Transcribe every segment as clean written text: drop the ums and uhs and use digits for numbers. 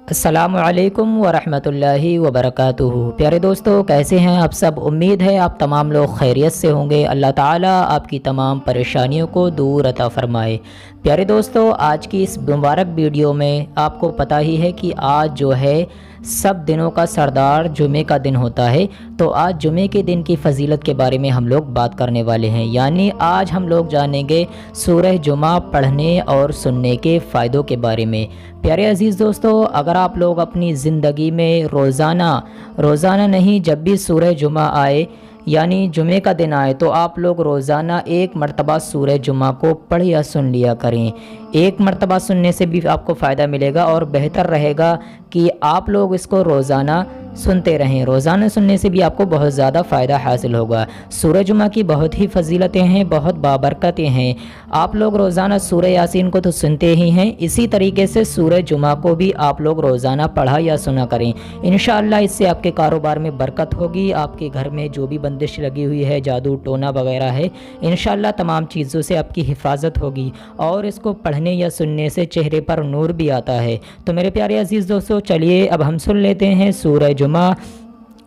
अस्सलामुअलैकुम वरहमतुल्लाहि वबरकातुहू। प्यारे दोस्तों, कैसे हैं आप सब। उम्मीद है आप तमाम लोग खैरियत से होंगे। अल्लाह ताला आपकी तमाम परेशानियों को दूर अता फ़रमाए। प्यारे दोस्तों, आज की इस मुबारक वीडियो में आपको पता ही है कि आज जो है सब दिनों का सरदार जुमे का दिन होता है। तो आज जुमे के दिन की फ़जीलत के बारे में हम लोग बात करने वाले हैं, यानी आज हम लोग जानेंगे सूरह जुमा पढ़ने और सुनने के फ़ायदों के बारे में। प्यारे अज़ीज़ दोस्तों, अगर आप लोग अपनी ज़िंदगी में रोज़ाना नहीं, जब भी सूरह जुमा आए यानी जुमे का दिन आए तो आप लोग रोज़ाना एक मरतबा सूरह जुमा को पढ़ या सुन लिया करें। एक मरतबा सुनने से भी आपको फ़ायदा मिलेगा और बेहतर रहेगा कि आप लोग इसको रोज़ाना सुनते रहें। रोज़ाना सुनने से भी आपको बहुत ज़्यादा फ़ायदा हासिल होगा। सूरह जुमा की बहुत ही फ़जीलतें हैं, बहुत बाबरकतें हैं। आप लोग रोज़ाना सूरह यासीन को तो सुनते ही हैं, इसी तरीके से सूरह जुमा को भी आप लोग रोज़ाना पढ़ा या सुना करें। इंशाअल्लाह इससे आपके कारोबार में बरकत होगी। आपके घर में जो भी बंदिश लगी हुई है, जादू टोना वगैरह है, इंशाअल्लाह तमाम चीज़ों से आपकी हिफाजत होगी और इसको पढ़ने या सुनने से चेहरे पर नूर भी आता है। तो मेरे प्यारे अज़ीज़ दोस्तों, चलिए अब हम सुन लेते हैं सूरह जुमा।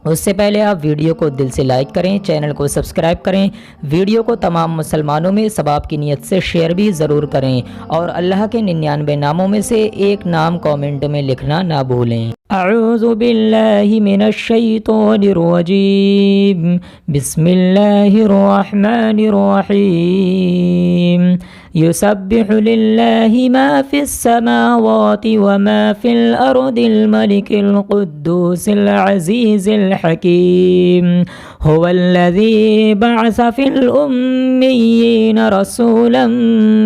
उससे पहले आप वीडियो को दिल से लाइक करें, चैनल को सब्सक्राइब करें, वीडियो को तमाम मुसलमानों में सवाब की नीयत से शेयर भी ज़रूर करें और अल्लाह के 99 नामों में से एक नाम कमेंट में लिखना ना भूलें। अऊज़ु बिल्लाहि मिनश शैतानिर रजीम, बिस्मिल्लाहिर रहमानिर रहीम। युसब्बिहु लिल्लाहि मा फिस समावाति व मा फिल अर्दिल मलिकिल कुद्दूसिल अज़ीज़िल हकीम। हुवल्लज़ी बअस फिल उम्मिय्यीन रसूलन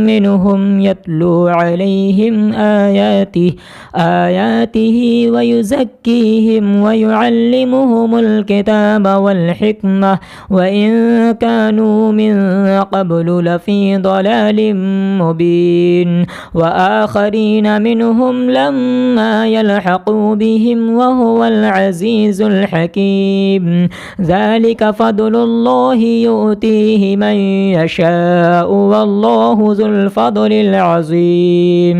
मिनहुम यत्लू अलैहिम आयातिही व युज़क्कीहिम व युअल्लिमुहुमुल किताब वल हिकमह व इन कानू मिन क़ब्लु लफ़ी ज़लालिम मुबीन व आखरीन मिनहुम लम्मा यल्हक़ू बिहिम व हुवल अज़ीज़ुल हकीम। ज़ालिक फ़ज़्लुल्लाहि युअतीहि मन यशाअु वल्लाहु ज़ुल फ़ज़्लिल अज़ीम।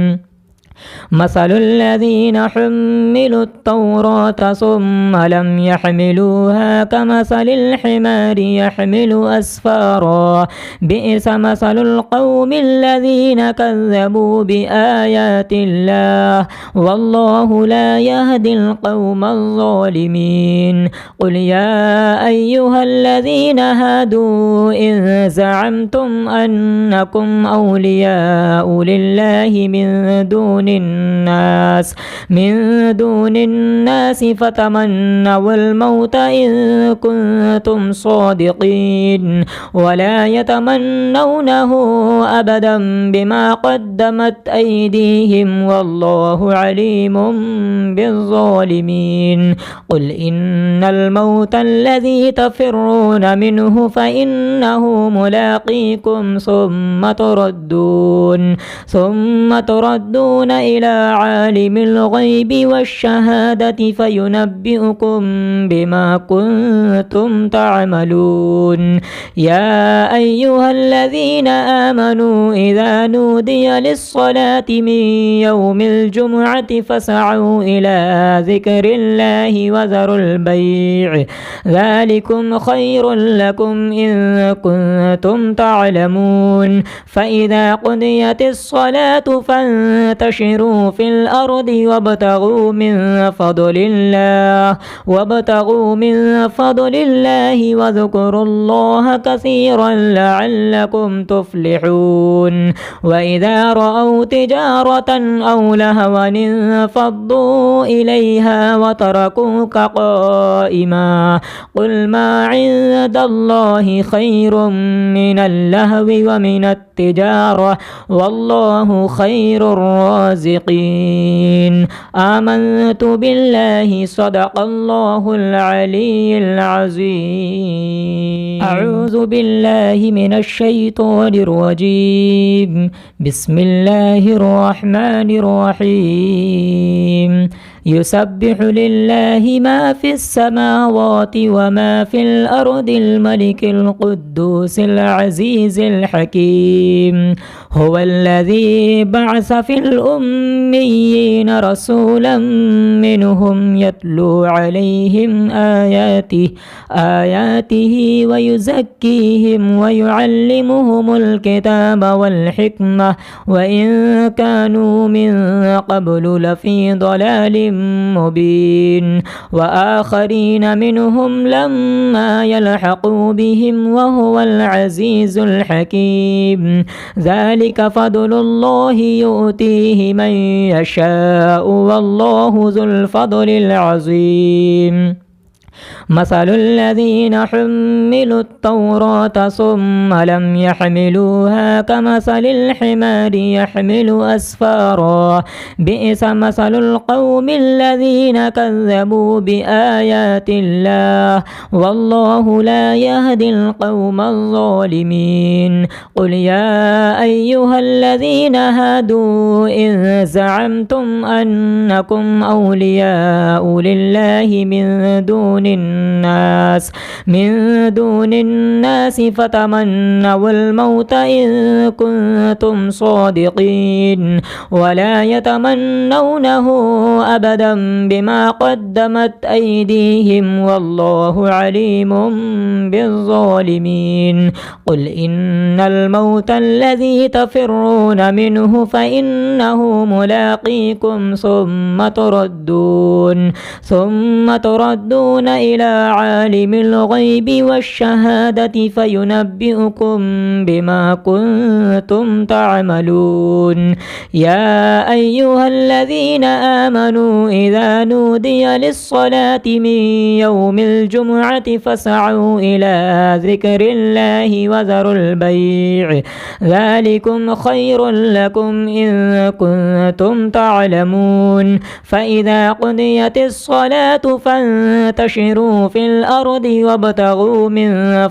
मसलुल्लज़ीन हुम्मिलुत-तौरात सुम्म लम यहमिलूहा कमसलिल हिमारि यहमिलु अस्फ़ारा बि'स मसलुल क़ौमिल्लज़ीन कज़्ज़बू बिआयातिल्लाह वल्लाहु ला यहदिल क़ौमज़ ज़ालिमीन। क़ुल या अय्युहल्लज़ीन हादू इन ज़अमतुम अन्नकुम औलियाउ लिल्लाहि मिन दूनिन्नास फ़तमन्नवुल मौत इन कुन्तुम सादिक़ीन वला यतमन्नौनहु अबदन बिमा क़द्दमत अयदीहिम वल्लाहु अलीमुम बिज़्ज़ालिमीन। क़ुल इन्नल मौतल्लज़ी तफ़िर्रून मिन्हु फ़इन्नहु मुलाक़ीकुम सुम्म तुरद्दून इला आलिमिल ग़ैबि वश्शहादति फ़युनब्बिउकुम बिमा कुन्तुम तअमलून। या अय्युहल्लज़ीन आमनू इज़ा नूदिया लिस्सलाति मिन यौमिल जुमुअति फ़सअू इला ज़िक्रिल्लाहि वज़रुल बैअ ज़ालिकुम ख़ैरुल लकुम इन कुन्तुम तअलमून। फ़इज़ा क़ुदियतिस्सलातु फ़ंतशिरू फ़िल अर्दि वब्तगू मिन फ़ज़लिल्लाहि वज़्कुरुल्लाह कसीरन लअल्लकुम तुफ़्लिहून। वइज़ा रअव तिजारतन औ लहवन इंफ़द्दू इलैहा वतरकूक क़ाइमा क़ुल मा इंदल्लाहि ख़ैरुम मिनल लहवी व मिनत तिजारह वल्लाहु खैरुर राज़िक़ीन। आमन्तु बिल्लाहि सदक़ल्लाहुल अलीयुल अज़ीम। अऊज़ु बिल्लाहि मिनश शैतानिर रजीम, बिस्मिल्लाहिर रहमानिर रहीम। युसब्बिहु लिल्लाहि मा फिस समावाति व मा फिल अर्दिल मलिकिल कुद्दूसिल अज़ीज़िल हकीम। هو الذي بعث في الأميين رسولا منهم يتلو عليهم آياته ويزكيهم ويعلمهم الكتاب والحكمة وإن كانوا من قبل لفي ضلال مبين وآخرين منهم لما يلحقوا بهم وهو العزيز الحكيم ذلك فضل الله يؤتيه من يشاء والله ذو الفضل العظيم مثل الذين حملوا التوراة ثم لم يحملوها كمثل الحمار يحمل أسفارا بئس مثل القوم الذين كذبوا بآيات الله والله لا يهدي القوم الظالمين قل يا أيها الذين هادوا إن زعمتم أنكم أولياء لله من دون الناس فتمنوا الموت إن كنتم صادقين ولا يتمنونه أبدا بما قدمت أيديهم والله عليم بالظالمين قل إن الموت الذي تفرون منه فإنه ملاقيكم ثم تردون إلى عالم الغيب والشهادة فينبئكم بما كنتم تعملون يا أيها الذين آمنوا إذا نودي للصلاة من يوم الجمعة فاسعوا إلى ذكر الله وذروا البيع ذلكم خير لكم إن كنتم تعلمون فإذا قضيت الصلاة فانتشروا في الأرض وابتغوا من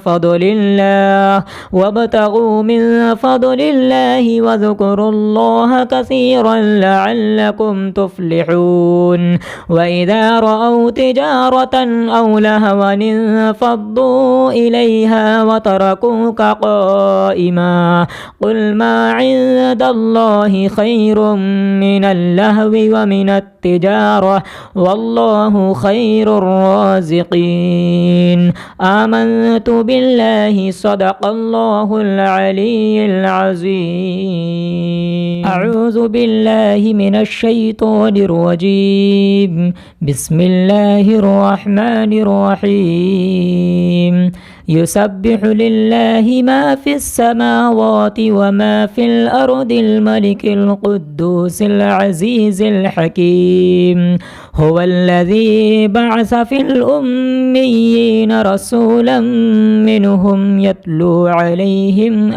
فضل الله وذكروا الله كثيرا لعلكم تفلحون وإذا رأوا تجارة أو لهوا انفضوا إليها وتركوك قائما قل ما عند الله خير من اللهو ومن التجارة والله خير الرازقين آمنت بالله صدق الله العلي العظيم أعوذ بالله من الشيطان الرجيم بسم الله الرحمن الرحيم يسبح لله ما في السماوات وما في الأرض الملك القدوس العزيز الحكيم هو الذي بعث في الأميين رسولا منهم يتلو عليهم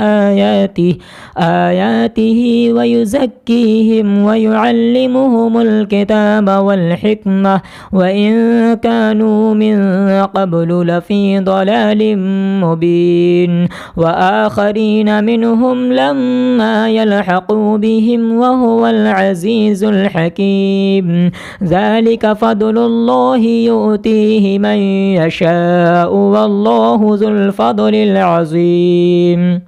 آياته ويزكيهم ويعلمهم الكتاب والحكمة وإن كانوا من قبل لفي ضلال مبين وآخرين منهم لما يلحقوا بهم وهو العزيز الحكيم ذلك فضل الله يؤتيه من يشاء والله ذو الفضل العظيم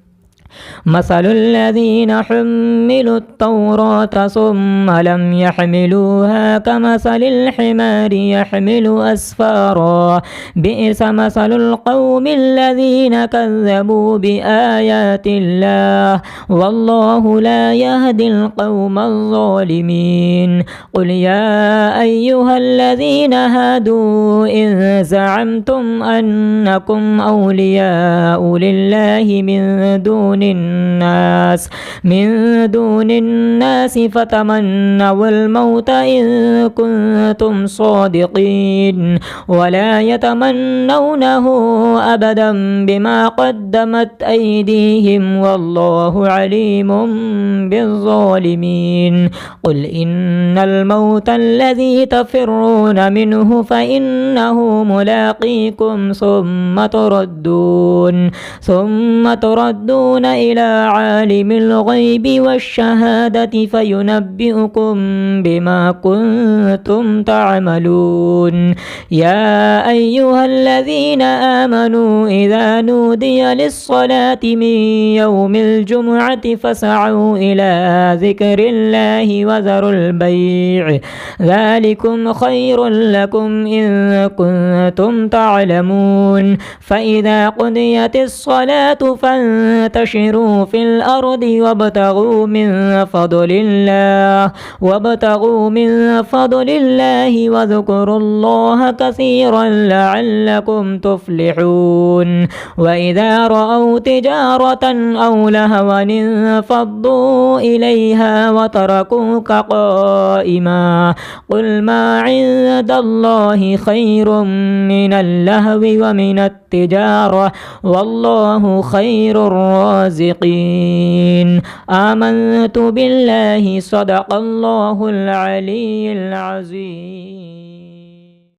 مثل الذين حملوا التوراة ثم لم يحملوها كمثل الحمار يحمل أسفارا بئس مثل القوم الذين كذبوا بآيات الله والله لا يهدي القوم الظالمين قل يا أيها الذين هادوا إن زعمتم أنكم أولياء لله من دون الناس فتمنوا الموت إن كنتم صادقين ولا يتمنونه أبدا بما قدمت أيديهم والله عليم بالظالمين قل إن الموت الذي تفرون منه فإنه ملاقيكم ثم تردون إلى عالم الغيب والشهادة فينبئكم بما كنتم تعملون. يا أيها الذين آمنوا إذا نودي للصلاة من يوم الجمعة فاسعوا إلى ذكر الله وذروا البيع ذلكم خير لكم إن كنتم تعلمون. فإذا قضيت الصلاة فانتشروا في الأرض وابتغوا من فضل الله واذكروا الله كثيرا لعلكم تفلحون. وإذا رأوا تجارة أو لهوا انفضوا إليها وتركوك قائما قل ما عند الله خير من اللهو ومن التجارة والله خير الرازقين. آمنت بالله صدق الله العلي العظيم.